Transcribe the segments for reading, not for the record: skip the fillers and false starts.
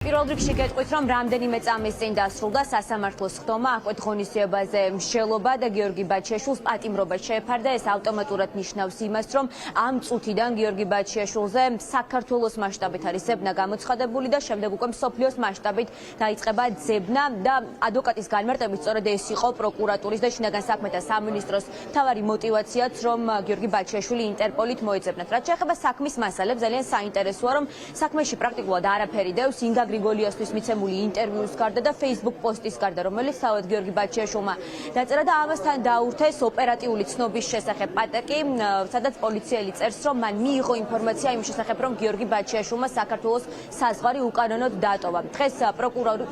პირველ რიგში გეტყვით, რომ რამდენიმე წამის წინ დასრულდა სასამართლოს ხდომა აკვეთ ღონისძიებაზე მსჯელობა და გიორგი ბაჩიაშვილს პატიმრობა შეეფარდა. ეს ავტომატურად ნიშნავს იმას, რომ ამ წუთიდან გიორგი ბაჩიაშვილზე საქართველოს მასშტაბით არის ზებნა გამოცხადებული და შემდეგ უკვე მსოფლიოს მასშტაბით დაიწყება ზებნა და ადვოკატის განმარტებით სწორედ ეს იყო პროკურატურის და შინაგან საქმეთა სამინისტროს მთავარი მოტივაციაც, რომ გიორგი ბაჩიაშვილი ინტერპოლით მოეძებნათ. რაც შეეხება საქმის მასალებს, ძალიან საინტერესოა, რომ საქმეში პრაქტიკულად არაფერი დევს ინგა გრიგოლიასთვის მიცემული ინტერვიუს გარდა და Facebook პოსტის გარდა, რომელიც თავად გიორგი ბაჩიაშვილმა დაწერა და ამასთან დაურთეს ოპერატიული ცნობის შესახებ პატაკი, სადაც პოლიციელი წერს, რომ მან მიიღო ინფორმაცია იმ შესახებ, რომ გიორგი ბაჩიაშვილმა საქართველოს საზღვარი უკანონოდ დატოვა. დღეს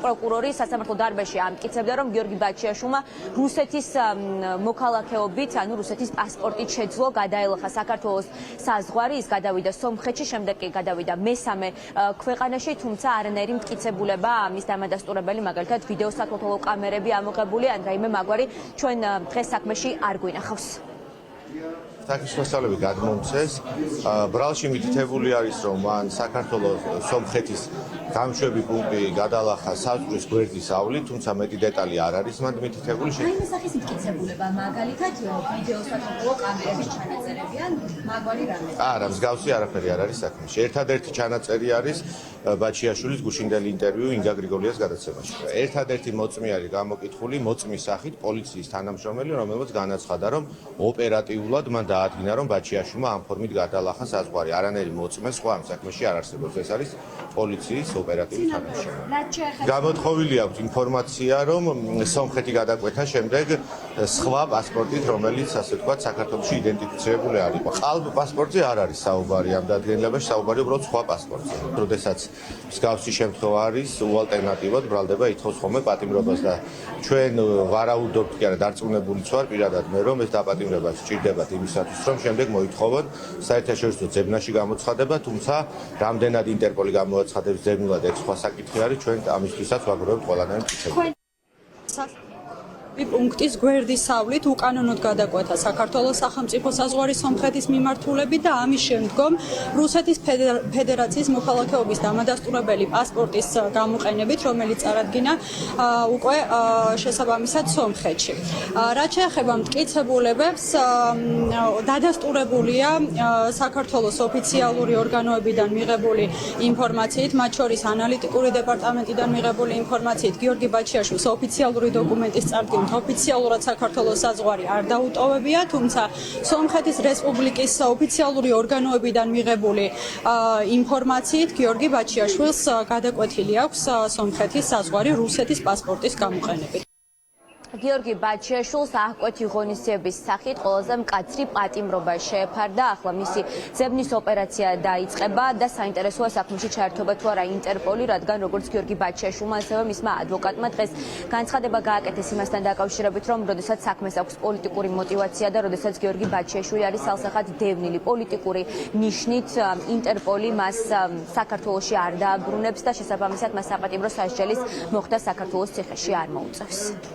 პროკურორი სასამართლო დარბაზში ამტკიცებდა, რომ გიორგი ბაჩიაშვილმა რუსეთის მოქალაქეობით, ანუ რუსეთის პასპორტით შეძლო გადაელახა საქართველოს საზღვარი, ის გადავიდა სომხეთში, შემდეგ კი გადავიდა მესამე ქვეყანაში, თუმცა არანაირი მტკიცებულება ამის დამადასტურებელი, მაგალითად ვიდეო სათვალთვალო კამერები ამოღებული ან რაიმე მაგვარი ჩვენ დღეს საქმეში არ გვინახავს. საქმის მასალები გადმომცეს. ბრალში მითითებული არის, რომ მან საქართველოს სომხეთის გამშვები პუნქტი გადალახა საზღვრის გვერდის ავლით, თუმცა მეტი დეტალი არ არის მან მითითებული. რაიმე სახის მტკიცებულება, მაგალითად ვიდეო სათვალთვალო კამერების ჩანაწერები ან მაგვარი რამე? არა, მსგავსი არაფერი არ არის საქმეში. ერთადერთი ჩანაწერი არის ბაჩიაშვილის გუშინდელი ინტერვიუ ინგა გრიგოლიას გადაცემაში. ერთადერთი მოწმე არის გამოკითხული მოწმის სახით პოლიციის თანამშრომელი, რომელმაც განაცხადა, რომ ოპერატიულად მან დაადგინა, რომ ბაჩიაშვილმა ამ ფორმით გადალახა საზღვარი. არანაირი მოწმე სხვა ამ საქმეში არ არსებობს. ეს არის პოლიციის ოპერატიული თანამშრომელი. გამოთხოვილი აქვს ინფორმაცია, რომ სომხეთი გადაკვეთა შემდეგ სხვა პასპორტით, რომელიც ასე ვთქვათ, საქართველოში იდენტიფიცირებული არ იყო. ყალბ პასპორტზე არ არის საუბარი ამ დადგენილებაში, საუბარი უბრალოდ სხვა პასპორტზე. როდესაც მსგავსი შემთხვევა არის, უალტერნატივად ბრალდება ითხოვს ხოლმე პატიმრობას და ჩვენ ვარაუდობთ კი არა, დარწმუნებულიც ვარ პირადად მე, რომ ეს დაპატიმრება სჭირდებათ იმისათვის, რომ შემდეგ მოითხოვოთ საერთაშორისო ზებნაში გამოცხადება, თუმცა რამდენად ინტერპოლი გამოაცხადებს ზებნულად, ეს სხვა საკითხი არის, ჩვენ ამისთვისაც ვაგროვებთ ყველანაირ მტკიცებულებას. პუნქტის გვერდის ავლით უკანონოდ გადაკვეთა საქართველოს სახელმწიფო საზღვარი სომხეთის მიმართულებით და ამის შემდგომ რუსეთის ფედერაციის მოქალაქეობის დამადასტურებელი პასპორტის გამოყენებით, რომელიც წარადგინა უკვე შესაბამისად სომხეთში. რაც შეეხება მტკიცებულებებს, დადასტურებულია საქართველოს ოფიციალური ორგანოებიდან მიღებული ინფორმაციით, მათ შორის ანალიტიკური დეპარტამენტიდან მიღებული ინფორმაციით, გიორგი ბაჩიაშვილის ოფიციალური დოკუმენტის წარდგენით ოფიციალურად საქართველოს საზღვარი არ დაუტოვებია, თუმცა სომხეთის რესპუბლიკის ოფიციალური ორგანოებიდან მიღებული ინფორმაციით გიორგი ბაჩიაშვილს გადაკვეთილი აქვს სომხეთის საზღვარი რუსეთის პასპორტის გამოყენებით. გიორგი ბაჩიაშვილს აღკვეთი ღონისძიების სახით ყველაზე მკაცრი პატიმრობა შეეფარდა. ახლა მისი ზებნის ოპერაცია დაიწყება და საინტერესოა საქმეში ჩაერთობა თუ არა ინტერპოლი, რადგან როგორც გიორგი ბაჩიაშვილმა, ასევე მისმა ადვოკატმა დღეს განცხადება გააკეთეს იმასთან დაკავშირებით, რომ როდესაც საქმეს აქვს პოლიტიკური მოტივაცია და როდესაც გიორგი ბაჩიაშვილი არის ალსახად დევნილი პოლიტიკური ნიშნით, ინტერპოლი მას საქართველოში არ დააბრუნებს და შესაბამისად მას საპატიმრო სასჯელის მოხდა საქართველოს ციხეში არ მოუწევს.